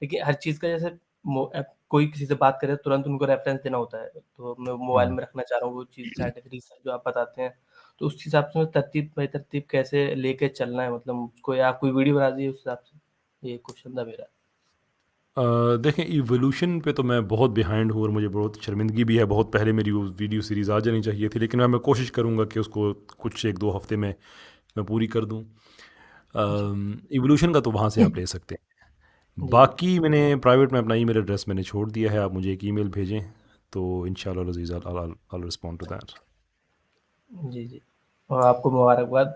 لیکن ہر چیز کا جیسے کوئی کسی سے بات کرے ترنت ان کو ریفرنس دینا ہوتا ہے، تو میں موبائل میں رکھنا چاہ رہا ہوں وہ چیز سائنٹیفک ریسرچ جو آپ بتاتے ہیں، تو اس حساب سے ترتیب بائی ترتیب کیسے لے کے چلنا ہے، مطلب کوئی آپ کوئی ویڈیو بنا دیجیے اس حساب سے، یہ کوشچن تھا میرا. دیکھیں ایولیوشن پہ تو میں بہت بیہائنڈ ہوں اور مجھے بہت شرمندگی بھی ہے. بہت پہلے میری وہ ویڈیو سیریز آ جانی چاہیے تھی، لیکن میں کوشش کروں گا کہ اس کو کچھ 1-2 ہفتے میں پوری کر دوں. ایولیوشن کا تو وہاں سے آپ لے سکتے ہیں. باقی میں نے پرائیویٹ میں اپنا ای میل ایڈریس میں نے چھوڑ دیا ہے، آپ مجھے ایک ای میل بھیجیں تو انشاءاللہ العزیز I'll respond to that. جی جی، اور آپ کو مبارکباد.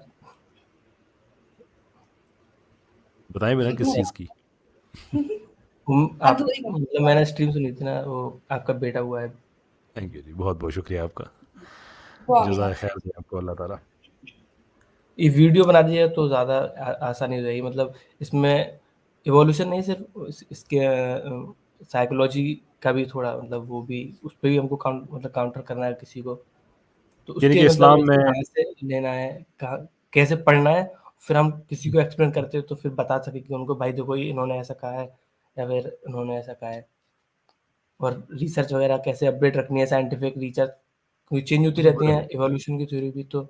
بتائیں میرا کس چیز کی؟ آپ مطلب میں نے اسٹریم سنی تھی نا، وہ آپ کا بیٹا ہوا ہے. تھینک یو جی، بہت بہت شکریہ آپ کا، جزائے خیر دے آپ کو اللہ تعالیٰ. یہ ویڈیو بنا دیجیے تو زیادہ آسانی ہو جائے گی. مطلب اس میں ایوولوشن نہیں، صرف اس کے سائیکولوجی کا بھی تھوڑا مطلب وہ بھی اس پہ بھی ہم کو مطلب کاؤنٹر کرنا ہے کسی کو، تو اس یعنی کے کہ مطلب اسلام میں کہاں سے لینا ہے، کیسے پڑھنا ہے، پھر ہم کسی کو ایکسپلین کرتے تو پھر بتا سکے کہ ان کو بھائی دیکھو انہوں نے ایسا کہا ہے یا پھر انہوں نے ایسا کہا ہے. اور ریسرچ وغیرہ کیسے اپڈیٹ رکھنی ہے، سائنٹیفک ریسرچ کوئی چینج ہوتی رہتی ہیں، ایوولوشن کی تھیوری بھی، تو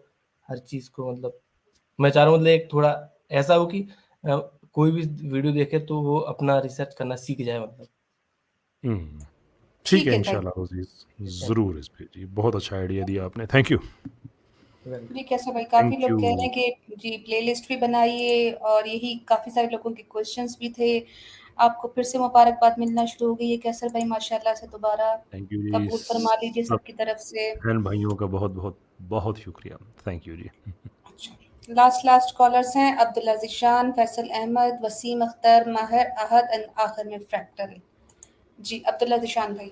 ہر چیز کو مطلب میں چاہ رہا ہوں مطلب ایک تھوڑا ایسا ہو کہ کوئی بھی ویڈیو دیکھے تو وہ اپنا ریسرچ کرنا سیکھ جائے. مطلب ٹھیک ہے انشاءاللہ عزیز، ضرور اس پہ جی، بہت اچھا آئیڈیا دیا آپ نے، تھینک یو. جی کیسا بھائی، کافی لوگ کہہ رہے ہیں کہ جی پلے لسٹ بھی بنائیے، اور یہی کافی سارے لوگوں کے کوشچنس بھی تھے. آپ کو پھر سے مبارکباد ملنا شروع ہو گئی ہے کیسر بھائی، ماشاءاللہ سے دوبارہ قبول فرما لیجیے سب کی طرف سے. بہن بھائیوں کا بہت بہت بہت شکریہ، تھینک یو جی. لاسٹ کالرز ہیں عبداللہ ذیشان، فیصل احمد، وسیم اختر، ماہر احد، آخر میں فریکٹل. جی عبداللہ ذیشان بھائی.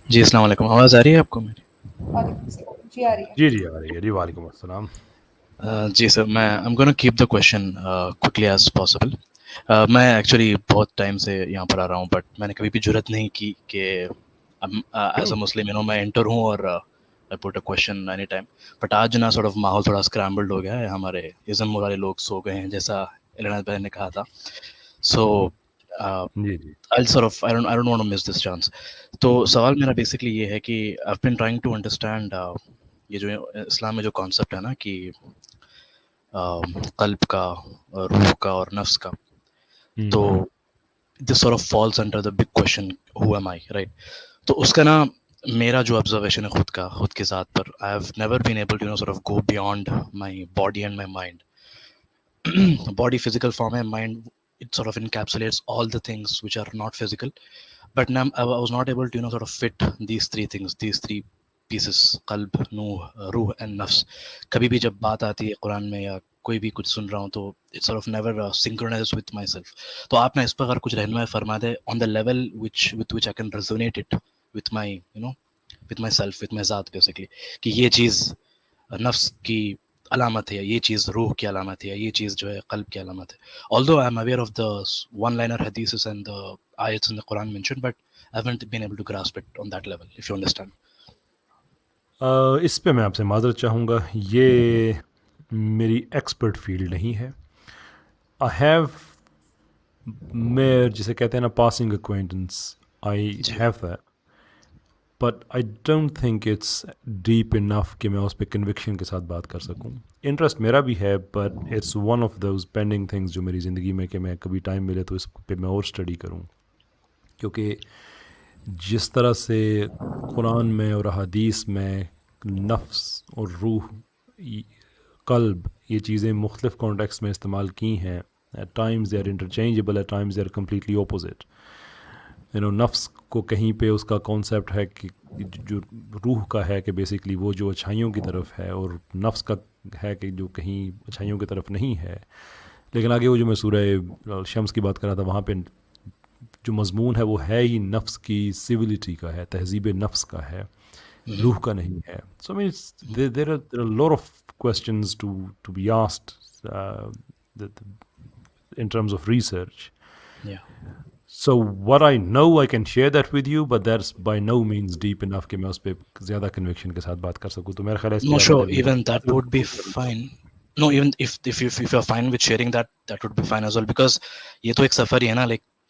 جی السلام علیکم، آواز آ رہی ہے آپ کو میری؟ وعلیکم السلام. جی آ رہی ہے. جی جی آ رہی ہے جی، وعلیکم السلام. جی سر، میں I'm going to keep the question quickly as possible. میں ایکچولی بہت ٹائم سے یہاں پر آ رہا ہوں، بٹ میں نے کبھی بھی جرت نہیں کی کہ ایز اے مسلم میں انٹر ہوں اور I put a question any time. But آج نا sort of ماحول تھوڑا اسکرامبلڈ ہو گیا ہے، ہمارے ازم والے لوگ سو گئے ہیں جیسا الناز بھائی نے کہا تھا. سو I'll sort of I don't want to miss this chance. تو سوال میرا بیسکلی یہ ہے کہ I've been trying to understand یہ جو اسلام میں جو کانسیپٹ ہے نا کہ قلب کا، روح کا اور نفس کا، تو دس sort of falls under the big question who am I, right? تو اس کا نا میرا جو آبزرویشن ہے خود کے ذات پر، I have never been able to sort of go beyond my body and my mind. Body physical form and mind, it sort of encapsulates all the things which are not physical, but now I was not able to sort of fit these three things, these three pieces: قلب، روح and نفس. کبھی بھی جب بات آتی ہے قرآن میں یا کوئی بھی کچھ سن رہا ہوں تو it sort of never synchronizes with myself. تو آپ نے اس پر اگر کچھ رہنمائی فرما دے on the level with which I can resonate it with my with myself, with my ذات basically، کہ یہ چیز نفس کی علامت ہے، یہ چیز روح کی علامت ہے، یہ چیز جو ہے قلب کی علامت ہے. Although I am aware of the one-liner hadiths and the ayats in the Quran mentioned, but I haven't been able to grasp it on that level, if you understand. اس پہ میں آپ سے معذرت چاہوں گا، یہ میری ایکسپرٹ فیلڈ نہیں ہے. آئی ہیو، میں جسے کہتے ہیں نا passing acquaintance, I have that, but I don't think it's deep enough کہ میں اس پہ کنوکشن کے ساتھ بات کر سکوں. انٹرسٹ میرا بھی ہے، but it's one of those pending things جو میری زندگی میں کہ میں کبھی ٹائم ملے تو اس پہ میں اور اسٹڈی کروں. کیونکہ جس طرح سے قرآن میں اور احادیث میں نفس اور روح، قلب، یہ چیزیں مختلف کانٹیکس میں استعمال کی ہیں، at times they are interchangeable, at times they are completely opposite. نفس کو کہیں پہ اس کا کانسیپٹ ہے کہ جو روح کا ہے کہ بیسکلی وہ جو اچھائیوں کی طرف ہے، اور نفس کا ہے کہ جو کہیں اچھائیوں کی طرف نہیں ہے. لیکن آگے وہ جو میں سورہ شمس کی بات کر رہا تھا، وہاں پہ جو مضمون ہے وہ ہے ہی نفس کی سویلٹی کا ہے، تہذیب نفس کا ہے، روح کا نہیں ہے. سو there are a lot of questions to be asked in terms of research. So what I know I can share that with you, but that's by no means deep enough کہ میں اس پہ زیادہ کنوکشن کے ساتھ بات کر سکوں. تو میرا خیال ہے No, sure, even that would be fine. No, even if you're fine with sharing that would be fine as well, because یہ تو ایک سفر ہی ہے نا. like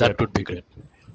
that would be great.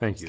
Thank you.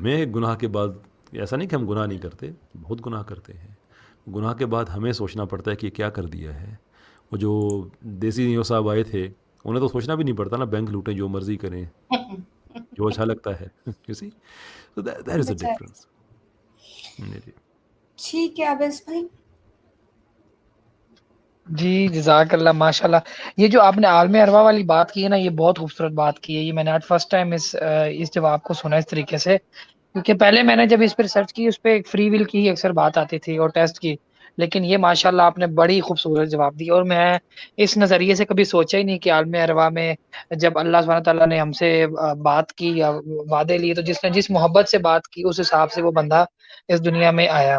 ہمیں گناہ کے بعد، ایسا نہیں کہ ہم گناہ نہیں کرتے، بہت گناہ کرتے ہیں، گناہ کے بعد ہمیں سوچنا پڑتا ہے کہ یہ کیا کر دیا ہے. وہ جو دیسی نیو صاحب آئے تھے انہیں تو سوچنا بھی نہیں پڑتا نا، بینک لوٹیں جو مرضی کریں جو اچھا لگتا ہے. You see? So that is the بچا difference. ٹھیک ہے عابس بھائی. جی جزاک اللہ ماشاء اللہ. یہ جو آپ نے عالم ارواح والی بات کی ہے نا، یہ بہت خوبصورت بات کی ہے. یہ میں نے آج فرسٹ ٹائم اس جواب کو سنا اس طریقے سے، کیونکہ پہلے میں نے جب اس پہ ریسرچ کی اس پہ ایک فری ول کی اکثر بات آتی تھی اور ٹیسٹ کی، لیکن یہ ماشاءاللہ آپ نے بڑی خوبصورت جواب دی. اور میں اس نظریے سے کبھی سوچا ہی نہیں کہ عالم ارواح میں جب اللہ سبحانہ تعالیٰ نے ہم سے بات کی یا وعدے لیے، تو جس نے جس محبت سے بات کی اس حساب سے وہ بندہ اس دنیا میں آیا.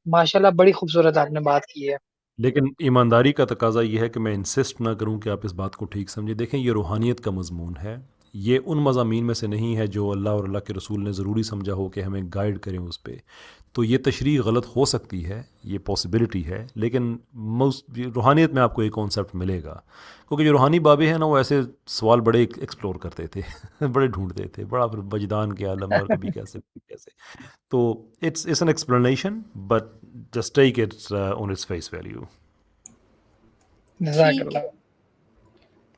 ماشاءاللہ بڑی خوبصورت آپ نے بات کی ہے. لیکن ایمانداری کا تقاضا یہ ہے کہ میں انسسٹ نہ کروں کہ آپ اس بات کو ٹھیک سمجھیں. دیکھیں یہ روحانیت کا مضمون ہے، یہ ان مضامین میں سے نہیں ہے جو اللہ اور اللہ کے رسول نے ضروری سمجھا ہو کہ ہمیں گائیڈ کریں اس پہ. تو یہ تشریح غلط ہو سکتی ہے، یہ پاسبلٹی ہے، لیکن روحانیت میں آپ کو ایک کانسیپٹ ملے گا. کیونکہ جو روحانی بابے ہیں نا وہ ایسے سوال بڑے ایکسپلور کرتے تھے بڑے ڈھونڈتے تھے، بڑا پھر وجدان کے عالم اور کبھی کیسے کیسے. تو it's an explanation but just take it on its face value. جزاک ٹھیک اللہ. ہے.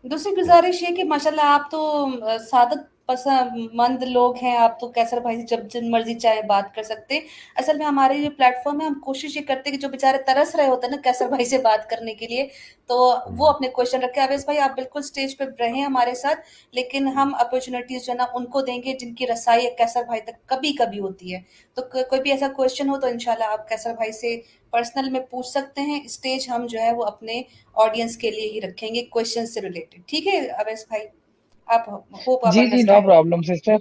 دوسری گزارش یہ کہ ماشاءاللہ آپ تو سعادت پسند مند لوگ ہیں، آپ تو کیسر بھائی سے جب جن مرضی چاہے بات کر سکتے. اصل میں ہمارے یہ پلیٹ فارم ہے، ہم کوشش یہ کرتے کہ جو بیچارے ترس رہے ہوتے ہیں نا کیسر بھائی سے بات کرنے کے لیے، تو وہ اپنے کوشچن رکھے. عابس بھائی آپ بالکل اسٹیج پہ رہیں ہمارے ساتھ، لیکن ہم اپرچونیٹیز جو ہے نا ان کو دیں گے جن کی رسائی کیسر بھائی تک کبھی کبھی ہوتی ہے. تو کوئی بھی ایسا کوشچن ہو تو انشاءاللہ آپ کیسر بھائی سے پرسنل میں پوچھ سکتے ہیں. اسٹیج ہم جو ہے وہ اپنے آڈینس کے لیے ہی رکھیں گے کوشچن سے ریلیٹڈ. ٹھیک ہے عابس بھائی؟ آپ ہوپ آپ جی جی نو انڈرسٹینڈ، پرابلم سسٹر.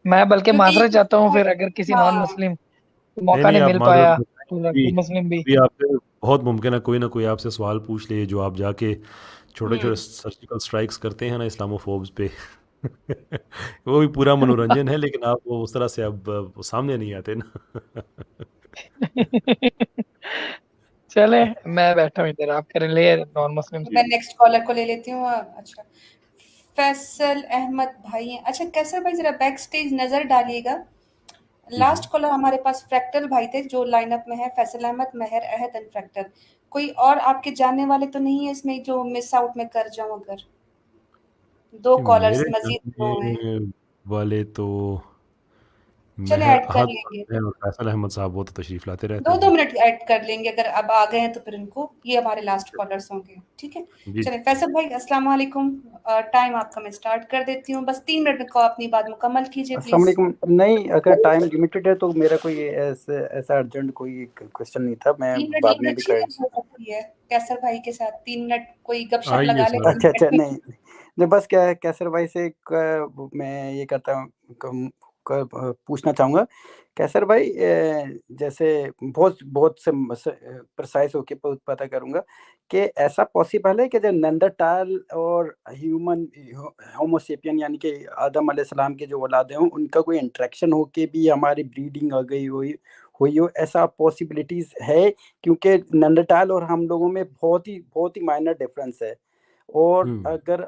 میں بلکہ معذرت کیونکہ چاہتا ہوں پھر اگر کسی نان ہاں مسلم نہیں موقع نہیں، نہیں آپ مل معذرت پایا تو بھی مسلم بھی. بھی آپ سے بہت ممکن ہے کوئی نہ کوئی آپ سے سوال پوچھ لے جو آپ جا کے چھوٹے چھوٹے سرجیکل اسٹرائکس کرتے ہیں نا اسلامو فوبز پہ وہ بھی پورا منورنجن ہے، لیکن آپ وہ اس طرح سے اب سامنے نہیں آتے نا. چلے میں بیٹھا ہوں ادھر، آپ کریں لے نان مسلم. میں نیکسٹ کالر کو لے لیتی ہوں. اچھا فیصل احمد بھائی ہیں. اچھا کیسر بھائی ذرا بیک سٹیج نظر ڈالیے گا. لاسٹ کالر ہمارے پاس فریکٹل بھائی تھے جو لائن اپ میں ہے، فیصل احمد، مہر احد اینڈ فریکٹل. کوئی اور آپ کے جاننے والے تو نہیں ہے اس میں جو مس آؤٹ میں کر جاؤں؟ اگر دو کالرز میرے مزید دو ہیں، جاننے والے تو چلے مہر ایڈ کر احد لیں گے. ہیں اور فیصل احمد صاحب، وہ تو تشریف لاتے رہتے دو ہیں. منٹ ایڈ کر لیں گے اگر اب آ گئے ہیں تو پھر ان کو، یہ ہمارے لاسٹ کالرز ہوں گے. ٹھیک ہے جی چلیں فیصل بھائی السلام علیکم. ٹائم آپ کا میں اسٹارٹ کر دیتی ہوں، بس 3 منٹ میں کو اپنی بات مکمل کیجیے السلام پلیز. علیکم. نہیں اگر ٹائم لمیٹڈ ہے تو میرا کوئی ایسا ارجنٹ کوئی کوشچن نہیں تھا، میں 3 منٹ بعد ایک میں بھی اچھی کر بات ہو سکتی ہے کیسر بھائی کے ساتھ. 3 منٹ کوئی گپ شپ آئیے لگا لے سر. 3 اچھا منٹ میں. نہیں بس کیا ہے کیسر بھائی سے میں یہ کرتا ہوں پوچھنا چاہوں گا. کیسر بھائی جیسے بہت سے پرسائز ہو کے پتہ کروں گا کہ ایسا پاسبل ہے کہ جب نینڈرٹال اور ہیومن ہوموسیپین یعنی کہ آدم علیہ السلام کے جو اولاد ہیں ان کا کوئی انٹریکشن ہو کے بھی ہماری بریڈنگ آ گئی ہوئی ہو، ایسا پاسبلٹیز ہے؟ کیونکہ نینڈرٹال اور ہم لوگوں میں بہت ہی مائنر ڈفرینس ہے. اور اگر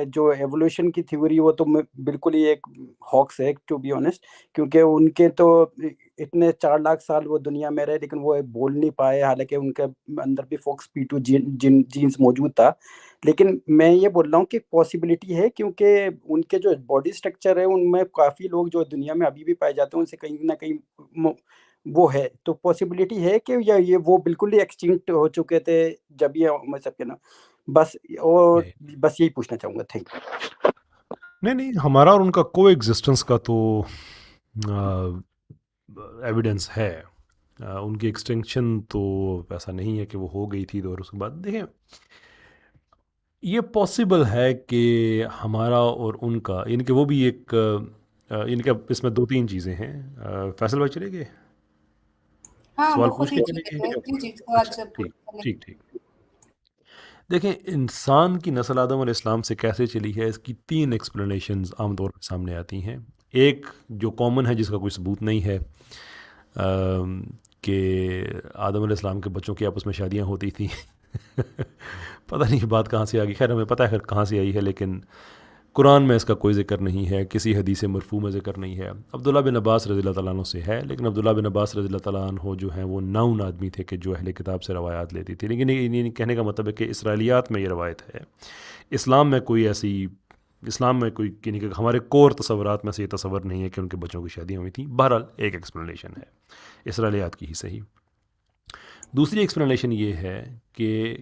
جو ایوولوشن کی تھیوری وہ تو بالکل ہی ایک ہاکس ہے ٹو بی آنیسٹ، کیونکہ ان کے تو اتنے 4 لاکھ سال وہ دنیا میں رہے لیکن وہ بول نہیں پائے، حالانکہ ان کے اندر بھی فوکس P2 جینز موجود تھا. لیکن میں یہ بول رہا ہوں کہ پاسبلٹی ہے کیونکہ ان کے جو باڈی اسٹرکچر ہے ان میں کافی لوگ جو دنیا میں ابھی بھی پائے جاتے ہیں ان سے کہیں نہ کہیں وہ ہے. تو پاسبلٹی ہے کہ یا یہ وہ بالکل ہی ایکسٹنکٹ ہو چکے تھے جب یہ میں سب کے نا بس، اور بس یہی پوچھنا چاہوں گا. Thank you. نہیں ہمارا اور ان کا کو ایگزسٹنس کا تو ایویڈنس ہے. ان کی ایکسٹینکشن تو ایسا نہیں ہے کہ وہ ہو گئی تھی تو اور اس کے بعد دیکھیں یہ پاسبل ہے کہ ہمارا اور ان کا، یعنی کہ وہ بھی ایک ان کے اس میں 2-3 چیزیں ہیں. فیصل بھائی چلے گئے ہاں سوال وہ خود پوچھ ہی کے چلے چلے گئے. گئے؟ جی اچھا ٹھیک. دیکھیں انسان کی نسل آدم علیہ السلام سے کیسے چلی ہے اس کی 3 ایکسپلینیشنز عام طور پر سامنے آتی ہیں. ایک جو کامن ہے جس کا کوئی ثبوت نہیں ہے کہ آدم علیہ السلام کے بچوں کی آپس میں شادیاں ہوتی تھیں. پتہ نہیں یہ بات کہاں سے آ گئی، خیر ہمیں پتہ ہے کہاں سے آئی ہے، لیکن قرآن میں اس کا کوئی ذکر نہیں ہے، کسی حدیث مرفوع میں ذکر نہیں ہے۔ عبداللہ بن عباس رضی اللہ تعالیٰ عنہ سے ہے، لیکن عبداللہ بن عباس رضی اللہ تعالیٰ عنہ جو ہیں وہ ناؤن آدمی تھے کہ جو اہل کتاب سے روایات لیتی تھی، لیکن یہ کہنے کا مطلب ہے کہ اسرائیلیات میں یہ روایت ہے۔ اسلام میں کوئی یعنی کہ ہمارے کور تصورات میں سے یہ تصور نہیں ہے کہ ان کے بچوں کی شادیاں ہوئی تھیں۔ بہرحال ایک ایکسپلینیشن ہے، اسرائیلیات کی ہی صحیح۔ دوسری ایکسپلینیشن یہ ہے کہ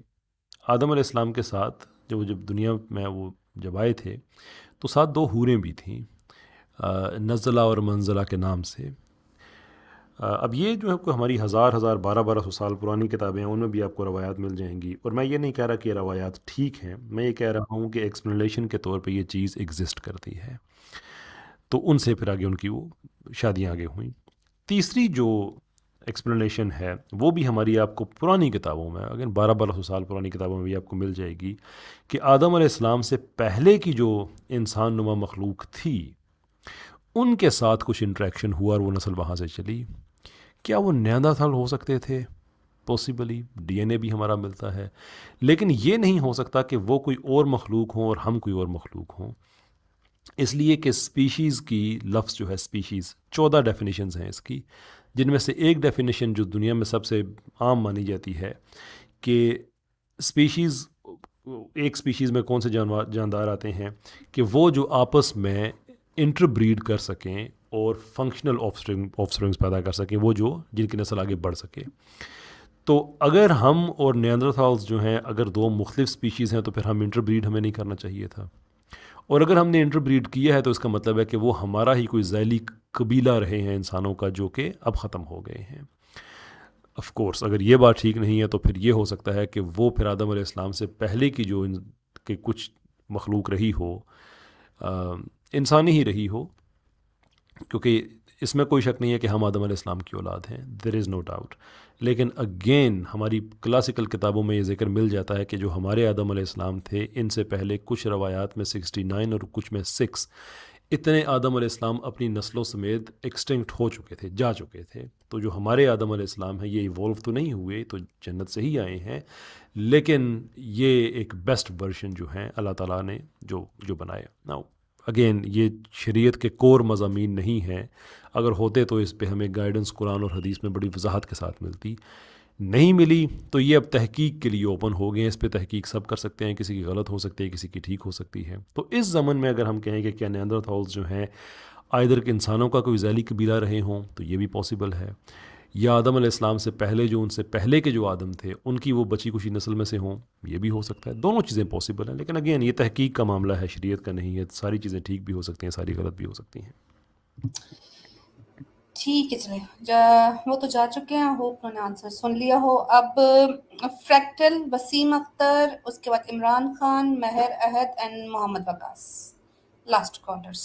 آدم علیہ السلام کے ساتھ جب دنیا میں وہ جب آئے تھے تو ساتھ 2 حوریں بھی تھیں، نزلہ اور منزلہ کے نام سے۔ اب یہ جو ہے کوئی ہماری 1200 سال پرانی کتابیں ہیں، ان میں بھی آپ کو روایات مل جائیں گی، اور میں یہ نہیں کہہ رہا کہ یہ روایات ٹھیک ہیں، میں یہ کہہ رہا ہوں کہ ایکسپلینیشن کے طور پہ یہ چیز ایگزسٹ کرتی ہے، تو ان سے پھر آگے ان کی وہ شادیاں آگے ہوئیں۔ تیسری جو ایکسپلینیشن ہے وہ بھی ہماری آپ کو پرانی کتابوں میں، اگر 1200 سال پرانی کتابوں میں بھی آپ کو مل جائے گی، کہ آدم علیہ السلام سے پہلے کی جو انسان نما مخلوق تھی ان کے ساتھ کچھ انٹریکشن ہوا اور وہ نسل وہاں سے چلی۔ کیا وہ نیاندرتھال ہو سکتے تھے؟ پاسبلی، ڈی این اے بھی ہمارا ملتا ہے، لیکن یہ نہیں ہو سکتا کہ وہ کوئی اور مخلوق ہوں اور ہم کوئی اور مخلوق ہوں، اس لیے کہ اسپیشیز کی لفظ جو ہے اسپیشیز 14 ڈیفینیشنز ہیں اس کی، جن میں سے ایک ڈیفینیشن جو دنیا میں سب سے عام مانی جاتی ہے کہ اسپیشیز، ایک اسپیشیز میں کون سے جاندار آتے ہیں کہ وہ جو آپس میں انٹر بریڈ کر سکیں اور فنکشنل آفسپرنگز پیدا کر سکیں، وہ جن کی نسل آگے بڑھ سکے۔ تو اگر ہم اور نیاندرتھالز جو ہیں اگر 2 مختلف اسپیشیز ہیں تو پھر ہم انٹر بریڈ ہمیں نہیں کرنا چاہیے تھا، اور اگر ہم نے انٹر بریڈ کیا ہے تو اس کا مطلب ہے کہ وہ ہمارا ہی کوئی ذیلی قبیلہ رہے ہیں انسانوں کا جو کہ اب ختم ہو گئے ہیں۔ آف کورس اگر یہ بات ٹھیک نہیں ہے تو پھر یہ ہو سکتا ہے کہ وہ پھر آدم علیہ السلام سے پہلے کی جو کہ کچھ مخلوق رہی ہو، انسانی ہی رہی ہو، کیونکہ اس میں کوئی شک نہیں ہے کہ ہم آدم علیہ السلام کی اولاد ہیں، دیر از نو ڈاؤٹ۔ لیکن اگین ہماری کلاسیکل کتابوں میں یہ ذکر مل جاتا ہے کہ جو ہمارے آدم علیہ السلام تھے ان سے پہلے کچھ روایات میں 69 اور کچھ میں 6 اتنے آدم علیہ السلام اپنی نسلوں سمیت ایکسٹنکٹ ہو چکے تھے، جا چکے تھے۔ تو جو ہمارے آدم علیہ السلام ہیں یہ ایوولو تو نہیں ہوئے، تو جنت سے ہی آئے ہیں، لیکن یہ ایک بیسٹ ورژن جو ہیں اللہ تعالیٰ نے جو بنائے۔ ناؤ اگین یہ شریعت کے کور مضامین نہیں ہیں، اگر ہوتے تو اس پہ ہمیں گائیڈنس قرآن اور حدیث میں بڑی وضاحت کے ساتھ ملتی، نہیں ملی تو یہ اب تحقیق کے لیے اوپن ہو گئے ہیں، اس پہ تحقیق سب کر سکتے ہیں، کسی کی غلط ہو سکتی ہے، کسی کی ٹھیک ہو سکتی ہے۔ تو اس زمن میں اگر ہم کہیں کہ کیا نیاندرتھالز جو ہیں آئدر کہ انسانوں کا کوئی ذیلی قبیلہ رہے ہوں تو یہ بھی پاسبل ہے، یا آدم علیہ السلام سے پہلے جو ان سے پہلے کے جو آدم تھے ان کی وہ بچی کچی نسل میں سے ہوں، یہ بھی ہو سکتا ہے۔ دونوں چیزیں پاسبل ہیں، لیکن اگین یہ تحقیق کا معاملہ ہے، شریعت کا نہیں ہے، ساری چیزیں ٹھیک بھی ہو سکتی ہیں، ساری غلط بھی ہو سکتی ہیں۔ ٹھیک ہے، چلیں وہ تو جا چکے ہیں، ہوپ انہوں نے آنسر سن لیا ہو۔ اب فریکٹل، وسیم اختر، اس کے بعد Imran Khan, Mehr Ahad and Muhammad Waqas, last callers.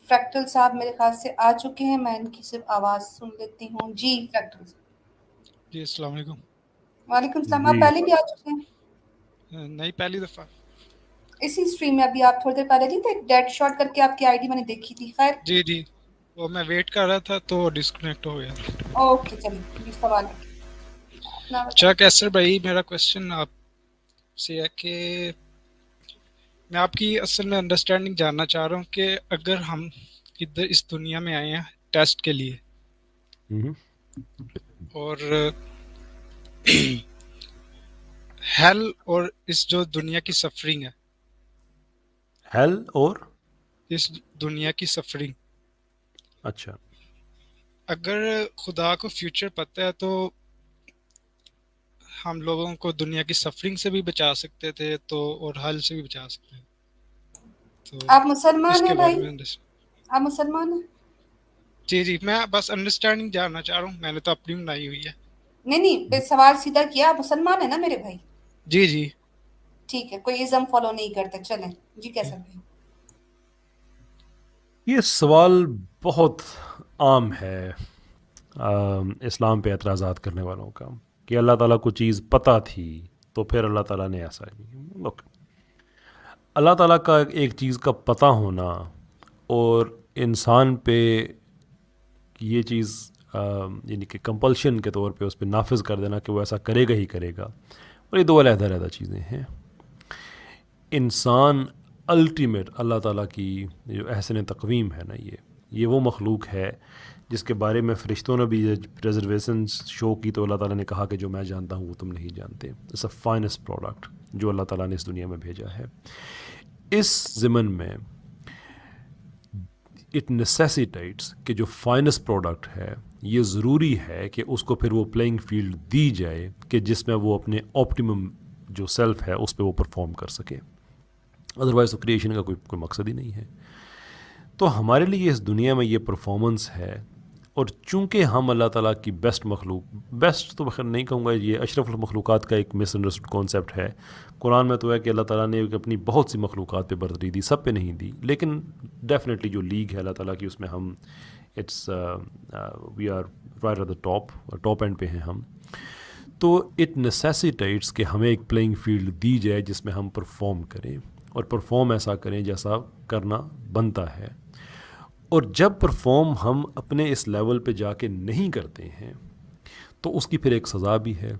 فریکٹل صاحب میرے خیال سے آ چکے ہیں، میں ان کی صرف آواز سن لیتی ہوں۔ جی فریکٹل جی السلام علیکم۔ وعلیکم السلام، آپ پہلے بھی آ چکے ہیں؟ نہیں، پہلی دفعہ اسی اسٹریم میں ابھی آپ تھوڑی دیر پہلے نہیں تھے، ڈیڈ شاٹ کر کے آپ کی آئی ڈی میں نے دیکھی تھی۔ خیر جی وہ میں ویٹ کر رہا تھا تو ڈسکنیکٹ ہو گیا۔ اوکے چلیے، سوال اچھا کیسر بھائی، میرا کوشچن آپ سے ہے کہ میں آپ کی اصل میں انڈرسٹینڈنگ جاننا چاہ رہا ہوں کہ اگر ہم ادھر اس دنیا میں آئے ہیں ٹیسٹ کے لیے اور ہیل اور اس جو دنیا کی سفرنگ ہے، ہیل اور اس دنیا کی سفرنگ، اچھا اگر خدا کو فیوچر پتہ ہے تو ہم لوگوں کو دنیا کی سفرنگ سے بھی بچا سکتے تھے تو اور حل سے بھی بچا سکتے ہیں۔ تو آپ مسلمان ہیں بھائی؟ میں آپ مسلمان ہیں؟ جی میں بس انڈرسٹینڈنگ جاننا چاہ رہا ہوں، میں نے تو اپنی بنائی ہوئی ہے۔ نہیں سوال سیدھا کیا، آپ مسلمان ہیں نا میرے بھائی؟ جی ٹھیک ہے، کوئی ازم فالو نہیں کرتے، چلیں جی کیسا بھائی؟ یہ سوال بہت عام ہے اسلام پہ اعتراضات کرنے والوں کا کہ اللہ تعالیٰ کو چیز پتہ تھی تو پھر اللہ تعالیٰ نے ایسا نہیں۔ اللہ تعالیٰ کا ایک چیز کا پتہ ہونا اور انسان پہ یہ چیز یعنی کہ کمپلشن کے طور پہ اس پہ نافذ کر دینا کہ وہ ایسا کرے گا ہی کرے گا، اور یہ 2 علیحدہ چیزیں ہیں۔ انسان الٹیمیٹ اللہ تعالیٰ کی جو احسن تقویم ہے نا، یہ وہ مخلوق ہے جس کے بارے میں فرشتوں نے بھی ریزرویشنز شو کی تو اللہ تعالیٰ نے کہا کہ جو میں جانتا ہوں وہ تم نہیں جانتے. اٹس اے فائنسٹ پروڈکٹ جو اللہ تعالیٰ نے اس دنیا میں بھیجا ہے. اس ضمن میں اٹ نیسیسیٹیٹس کہ جو فائنسٹ پروڈکٹ ہے یہ ضروری ہے کہ اس کو پھر وہ پلینگ فیلڈ دی جائے کہ جس میں وہ اپنے آپٹیمم جو سیلف ہے اس پہ وہ پرفارم کر سکے. ادروائز تو کریشن کا کوئی مقصد ہی نہیں ہے. تو ہمارے لیے اس دنیا میں یہ پرفارمنس ہے، اور چونکہ ہم اللہ تعالیٰ کی بیسٹ بیسٹ تو بخیر نہیں کہوں گا، یہ اشرف المخلوقات کا ایک مس انڈرسٹوڈ کانسیپٹ ہے. قرآن میں تو ہے کہ اللہ تعالیٰ نے اپنی بہت سی مخلوقات پہ برتری دی، سب پہ نہیں دی، لیکن ڈیفینیٹلی جو لیگ ہے اللہ تعالیٰ کی اس میں ہم we are right at the top end پہ ہیں ہم. تو اٹ نیسیسیٹیٹس کہ ہمیں ایک پلینگ فیلڈ دی جائے جس میں ہم پرفارم کریں، اور پرفارم ایسا کریں جیسا کرنا بنتا ہے. اور جب پرفارم ہم اپنے اس لیول پہ جا کے نہیں کرتے ہیں تو اس کی پھر ایک سزا بھی ہے.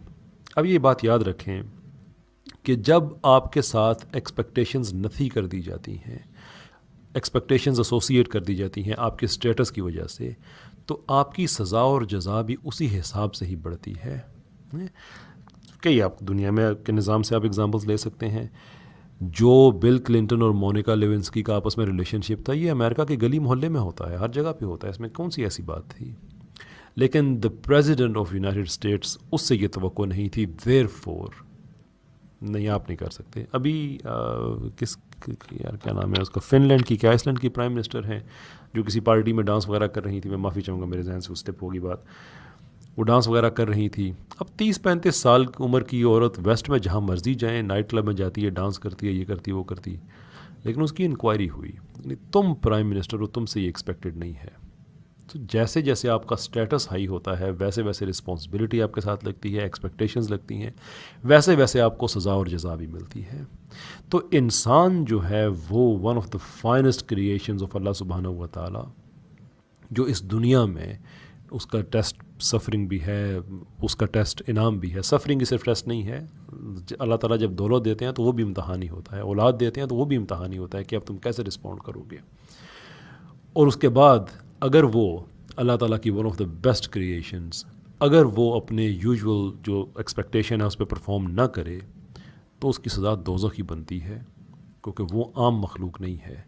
اب یہ بات یاد رکھیں کہ جب آپ کے ساتھ ایکسپیکٹیشنز نفی کر دی جاتی ہیں، ایکسپیکٹیشنز ایسوسیٹ کر دی جاتی ہیں آپ کے اسٹیٹس کی وجہ سے، تو آپ کی سزا اور جزا بھی اسی حساب سے ہی بڑھتی ہے. کئی آپ دنیا میں کے نظام سے آپ ایگزامپلس لے سکتے ہیں. جو بل کلنٹن اور مونیکا لیونسکی کا آپس میں ریلیشن شپ تھا، یہ امریکہ کے گلی محلے میں ہوتا ہے، ہر جگہ پہ ہوتا ہے، اس میں کون سی ایسی بات تھی. لیکن the president of United States اس سے یہ توقع نہیں تھی، دیر فور نہیں آپ نہیں کر سکتے. ابھی یار کیا نام ہے اس کا، فن لینڈ کی کیا آئس لینڈ کی پرائم منسٹر ہیں جو کسی پارٹی میں ڈانس وغیرہ کر رہی تھی، میں معافی چاہوں گا میرے ذہن سے اسٹیپ ہوگی بات، وہ ڈانس وغیرہ کر رہی تھی. اب 30-35 سال عمر کی عورت ویسٹ میں جہاں مرضی جائیں، نائٹ کلب میں جاتی ہے، ڈانس کرتی ہے، یہ کرتی ہے وہ کرتی، لیکن اس کی انکوائری ہوئی. یعنی تم پرائم منسٹر ہو، تم سے یہ ایکسپیکٹڈ نہیں ہے. تو جیسے جیسے آپ کا اسٹیٹس ہائی ہوتا ہے ویسے ویسے رسپانسبلٹی آپ کے ساتھ لگتی ہے، ایکسپیکٹیشنز لگتی ہیں، ویسے ویسے آپ کو سزا اور جزا بھی ملتی ہے. تو انسان جو ہے وہ one of the finest creations of اللہ سبحانہ و تعالیٰ، جو اس دنیا میں اس کا ٹیسٹ سفرنگ بھی ہے، اس کا ٹیسٹ انعام بھی ہے. سفرنگ ہی صرف ٹیسٹ نہیں ہے، اللہ تعالیٰ جب دولت دیتے ہیں تو وہ بھی امتحان ہی ہوتا ہے، اولاد دیتے ہیں تو وہ بھی امتحان ہی ہوتا ہے کہ اب تم کیسے رسپونڈ کرو گے. اور اس کے بعد اگر وہ اللہ تعالیٰ کی one of the best creations, اگر وہ اپنے یوزول جو ایکسپیکٹیشن ہے اس پہ پرفارم نہ کرے تو اس کی سزا دوزخ ہی بنتی ہے، کیونکہ وہ عام مخلوق نہیں ہے.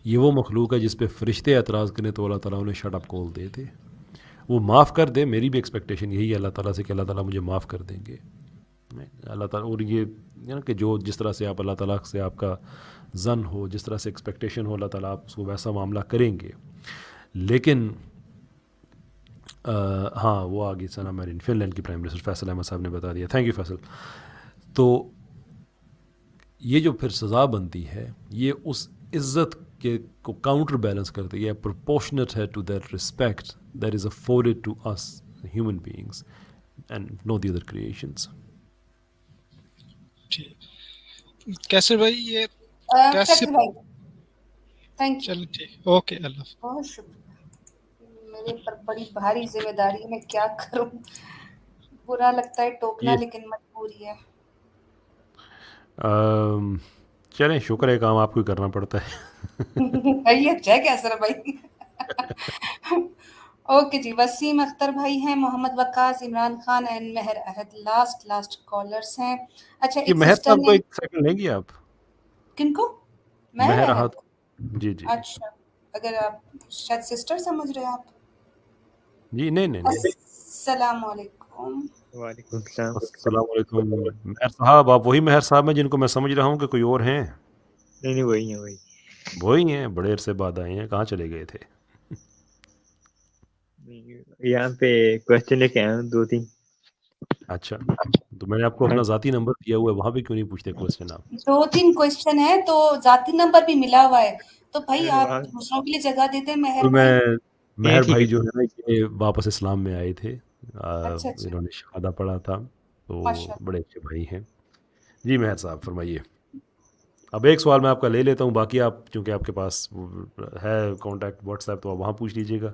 یہ وہ مخلوق ہے جس پہ فرشتے اعتراض کریں تو اللہ تعالیٰ انہیں شٹ اپ کال دے دے، وہ معاف کر دے. میری بھی ایکسپیکٹیشن یہی ہے اللہ تعالیٰ سے کہ اللہ تعالیٰ مجھے معاف کر دیں گے. اللہ تعالیٰ، اور یہ نا کہ جو جس طرح سے آپ اللہ تعالیٰ سے آپ کا ظن ہو، جس طرح سے ایکسپیکٹیشن ہو اللہ تعالیٰ آپ اس کو ویسا معاملہ کریں گے. لیکن ہاں وہ آگے سنا میرین فن لینڈ کی پرائم منسٹر فیصل احمد صاحب نے بتا دیا. Thank you Faisal. تو یہ جو پھر سزا بنتی ہے یہ اس عزت کے کو کاؤنٹر بیلنس کرتی ہے، پرپورشنٹ ہے to that respect that is afforded to us human beings and no the other creations. Qaiser بھائی یہ فیصل بھائی تھینک یو. چلیں ٹھیک، اوکے، اللہ حافظ. بہت شکریہ. میرے پر بڑی بھاری ذمہ داری ہے، میں کیا کروں، برا لگتا ہے ٹوکنا لیکن مجبوری ہے. چلیں شکر ہے کام آپ کو کرنا پڑتا ہے. یہ اچھا ہے کیسر بھائی. اوکے جی، وسیم اختر بھائی ہیں، محمد وقاص، عمران خان اینڈ مہر احد لاسٹ کالرز ہیں. اچھا یہ ایک مہر سسٹر صاحب کو نے ایک سیکنڈ لیں گے آپ؟ کن کو؟ مہر احد. جی جی. اچھا، اگر آپ شاید سسٹر سمجھ رہے ہیں آپ. جی نہیں. السلام علیکم. وعلیکم السلام. السلام علیکم. مہر صاحب، آپ وہی مہر صاحب ہیں جن کو میں سمجھ رہا ہوں کہ کوئی اور ہیں؟ نہیں وہی ہیں. بڑے عرصے بعد آئے ہیں، کہاں چلے گئے تھے؟ یہاں پہ کوشچن لے کے آیا ہوں 2-3. اچھا، تو میں نے آپ کو اپنا ذاتی نمبر دیا ہوا ہے، وہاں پہ کیوں نہیں پوچھتے کوشچن آپ؟ 2-3 کوشچن ہیں تو ذاتی نمبر بھی ملا ہوا ہے، تو بھائی آپ دوسروں کے لیے جگہ دیتے ہیں. مہر بھائی جو ہے نا یہ واپس اسلام میں آئے تھے، اچھا. انہوں نے شہادہ پڑھا تھا، تو بڑے اچھے بھائی ہیں. جی مہر صاحب فرمائیے. اب ایک سوال میں آپ کا لے لیتا ہوں، باقی آپ چونکہ آپ کے پاس ہے کانٹیکٹ واٹس ایپ تو آپ وہاں پوچھ لیجیے گا،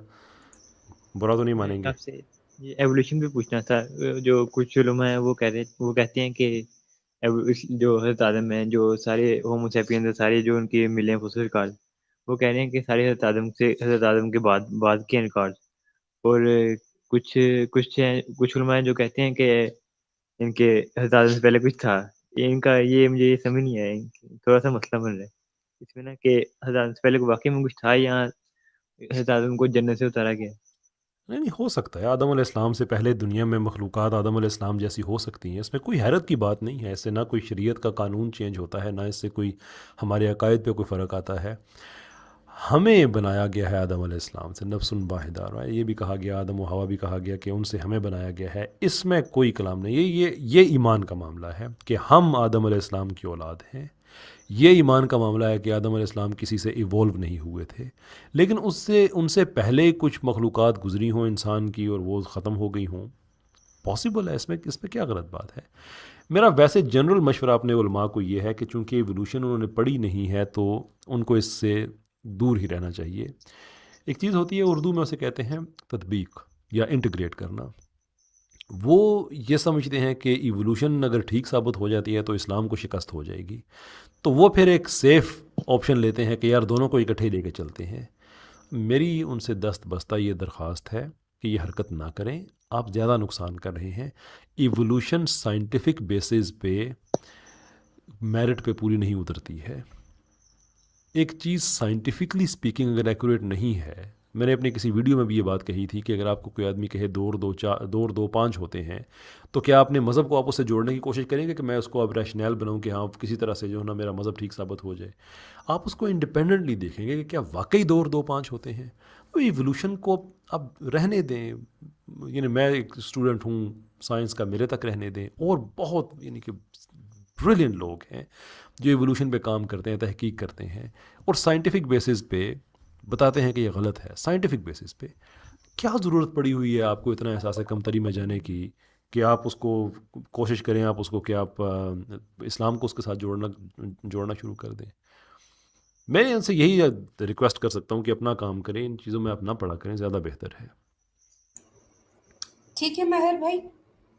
برا تو نہیں مانیں گے. آپ سے یہ ایولیوشن بھی پوچھنا تھا. جو کچھ علماء ہیں وہ کہتے ہیں کہ جو حضرت آدم ہیں، جو سارے ہومو سیپینز ہیں، سارے جو ان کے ملے ہیں فوسل ریکارڈ، وہ کہہ رہے ہیں کہ سارے حضرت آدم کے بعد کے ریکارڈ. اور کچھ علماء جو کہتے ہیں کہ ان کے حضرت آدم سے پہلے کچھ تھا. ان کا یہ مجھے یہ سمجھ نہیں آیا، تھوڑا سا مسئلہ بن رہا ہے اس میں نا کہ حضرت آدم سے پہلے واقعی میں کچھ تھا یا حضرت آدم کو جنت سے اتارا گیا. نہیں ہو سکتا ہے آدم علیہ السلام سے پہلے دنیا میں مخلوقات آدم علیہ السلام جیسی ہو سکتی ہیں، اس میں کوئی حیرت کی بات نہیں ہے. اس سے نہ کوئی شریعت کا قانون چینج ہوتا ہے، نہ اس سے کوئی ہمارے عقائد پہ کوئی فرق آتا ہے. ہمیں بنایا گیا ہے آدم علیہ السلام سے نفس واحدہ، یہ بھی کہا گیا، آدم و حوا بھی کہا گیا کہ ان سے ہمیں بنایا گیا ہے. اس میں کوئی کلام نہیں. یہ ایمان کا معاملہ ہے کہ ہم آدم علیہ السلام کی اولاد ہیں. یہ ایمان کا معاملہ ہے کہ آدم علیہ السلام کسی سے ایوولو نہیں ہوئے تھے، لیکن ان سے پہلے کچھ مخلوقات گزری ہوں انسان کی اور وہ ختم ہو گئی ہوں. پاسبل ہے، اس میں کیا غلط بات ہے؟ میرا ویسے جنرل مشورہ اپنے علماء کو یہ ہے کہ چونکہ ایوولوشن انہوں نے پڑھی نہیں ہے تو ان کو اس سے دور ہی رہنا چاہیے. ایک چیز ہوتی ہے اردو میں اسے کہتے ہیں تطبیق یا انٹیگریٹ کرنا. وہ یہ سمجھتے ہیں کہ ایوولوشن اگر ٹھیک ثابت ہو جاتی ہے تو اسلام کو شکست ہو جائے گی، تو وہ پھر ایک سیف آپشن لیتے ہیں کہ یار دونوں کو اکٹھے لے کے چلتے ہیں. میری ان سے دست بستہ یہ درخواست ہے کہ یہ حرکت نہ کریں، آپ زیادہ نقصان کر رہے ہیں. ایوولوشن سائنٹیفک بیسز پہ میرٹ پہ پوری نہیں اترتی ہے. ایک چیز سائنٹیفکلی سپیکنگ اگر ایکوریٹ نہیں ہے، میں نے اپنے کسی ویڈیو میں بھی یہ بات کہی تھی کہ اگر آپ کو کوئی آدمی کہے 2 اور 2 5 ہوتے ہیں، تو کیا اپنے مذہب کو آپ اس سے جوڑنے کی کوشش کریں گے کہ میں اس کو اب ریشنل بناؤں کہ ہاں کسی طرح سے جو ہے نا میرا مذہب ٹھیک ثابت ہو جائے؟ آپ اس کو انڈیپینڈنٹلی دیکھیں گے کہ کیا واقعی 2 اور 2 5 ہوتے ہیں. تو ایوولوشن کو اب رہنے دیں. یعنی میں ایک اسٹوڈنٹ ہوں سائنس کا، میرے تک رہنے دیں. اور بہت یعنی کہ بریلینٹ لوگ ہیں جو ایوولوشن پہ کام کرتے ہیں، تحقیق کرتے ہیں اور سائنٹیفک بیسز پہ بتاتے ہیں کہ یہ غلط ہے. سائنٹیفک بیسز پہ کیا ضرورت پڑی ہوئی ہے آپ کو اتنا احساس کمتری میں جانے کی کہ آپ اس کو کوشش کریں، آپ اس کو کہ آپ اسلام کو اس کے ساتھ جوڑنا شروع کر دیں. میں ان سے یہی ریکویسٹ کر سکتا ہوں کہ اپنا کام کریں، ان چیزوں میں آپ نہ پڑا کریں، زیادہ بہتر ہے. ٹھیک ہے ماہر بھائی،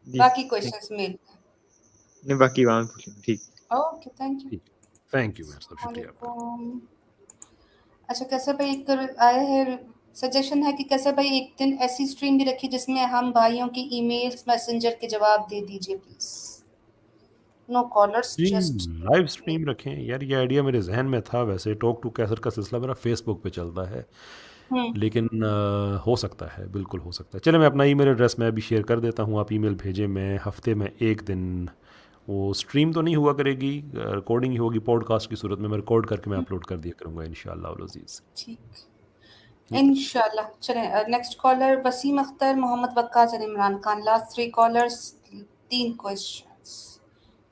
باقی کوشچنس میں نہیں باقی وہاں پوچھیں. ٹھیک، okay, thank you. Thank you, صاحب شکریہ آپ کا. اچھا کیسا بھائی ایک آیا ہے سجیشن ہے کہ کیسا بھائی ایک دن ایسی اسٹریم بھی رکھی جس میں ہم بھائیوں کی ای میلز میسنجر کے جواب دے دیجیے please. No callers, just live stream رکھیں. یار یہ آئیڈیا میرے ذہن میں تھا. ویسے ٹاک ٹو کیسر کا سلسلہ میرا فیس بک پہ چلتا ہے، لیکن ہو سکتا ہے، بالکل ہو سکتا ہے. چلے میں اپنا ای میل ایڈریس میں ابھی شیئر کر دیتا ہوں، آپ ای میل بھیجیں. میں ہفتے میں 1 دن، وہ اسٹریم تو نہیں ہوا کرے گی، ریکارڈنگ ہی ہوگی پوڈ کاسٹ کی صورت میں ریکارڈ کر کے میں اپلوڈ کر دیا کروں گا انشاءاللہ العزیز. ٹھیک انشاءاللہ. چلیں نیکسٹ کالر وسیم اختر، محمد وقاص اور Imran Khan, last 3 callers, 3 questions.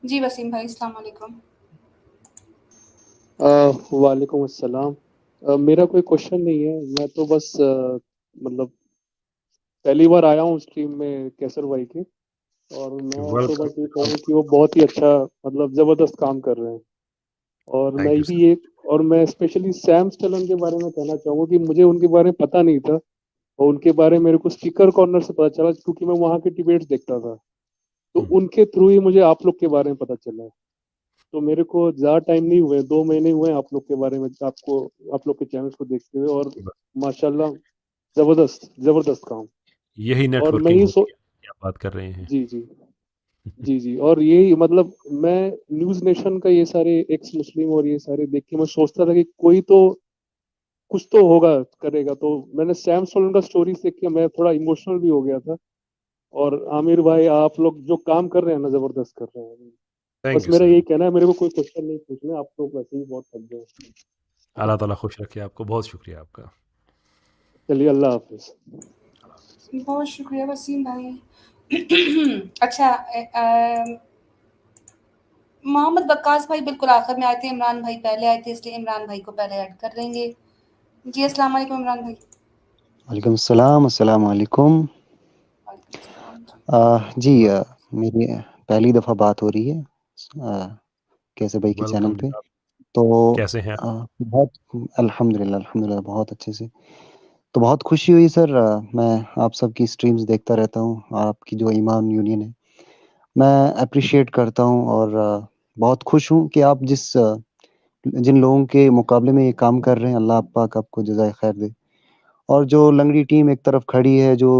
جی وسیم بھائی السلام علیکم. وعلیکم السلام. میرا کوئی کوشچن نہیں ہے، میں تو بس مطلب پہلی بار آیا ہوں اسٹریم میں کیسر بھائی کے، اور میں تو بس یہ کہوں کہ وہ بہت ہی اچھا مطلب زبردست کام کر رہے ہیں. اور میں بھی یہ اور میں اسپیشلی سیم اسٹلن کے بارے میں کہنا چاہوں گا کہ مجھے ان کے بارے میں پتہ نہیں تھا، اور ان کے بارے میں میرے کو اسپیکر کارنر سے پتہ چلا کیونکہ میں وہاں کے ڈیبیٹس دیکھتا تھا، تو ان کے تھرو ہی مجھے آپ لوگ کے بارے میں پتہ چلا ہے. تو میرے کو زیادہ ٹائم نہیں ہوئے، 2 مہینے ہوئے آپ لوگ کے بارے میں، آپ لوگ کے چینلس کو دیکھتے ہوئے، اور ماشاءاللہ زبردست کام. یہی نیٹ اور میں ورکنگ بات کر رہے ہیں. جی اور یہی مطلب میں نیوز نیشن کا یہ سارے ایکس مسلم اور یہ سارے دیکھ کے میں سوچتا تھا کہ کوئی تو کچھ تو ہوگا کرے گا. تو میں نے سیم سولن کا اسٹوری دیکھ کے میں تھوڑا ایموشنل بھی ہو گیا تھا. اور عامر بھائی آپ لوگ جو کام کر رہے ہیں نا زبردست کر رہے ہیں. بس میرا یہی کہنا ہے، میرے کو کوئی کوشچن نہیں پوچھنا، آپ لوگ ویسے ہی بہت تھک گئے. اللہ تعالیٰ خوش رکھے آپ کو، بہت شکریہ آپ کا. چلیے اللہ حافظ. بہت شکریہ وسیم بھائی. اچھا محمد وقاص بھائی بالکل آخر میں آئے تھے، عمران بھائی پہلے آئے تھے، اس لیے عمران بھائی کو پہلے ایڈ کر لیں گے. جی السلام علیکم عمران بھائی. وعلیکم السلام. السلام علیکم. جی میری پہلی دفعہ بات ہو رہی ہے کیسے بھائی کے چینل پہ، تو کیسے ہیں بہت الحمدللہ بہت اچھے سے. تو بہت خوشی ہوئی سر، میں آپ سب کی اسٹریمز دیکھتا رہتا ہوں، آپ کی جو ایمان یونین ہے میں اپریشیٹ کرتا ہوں اور بہت خوش ہوں کہ آپ جن لوگوں کے مقابلے میں یہ کام کر رہے ہیں، اللہ پاک آپ کو جزائے خیر دے. اور جو لنگڑی ٹیم ایک طرف کھڑی ہے، جو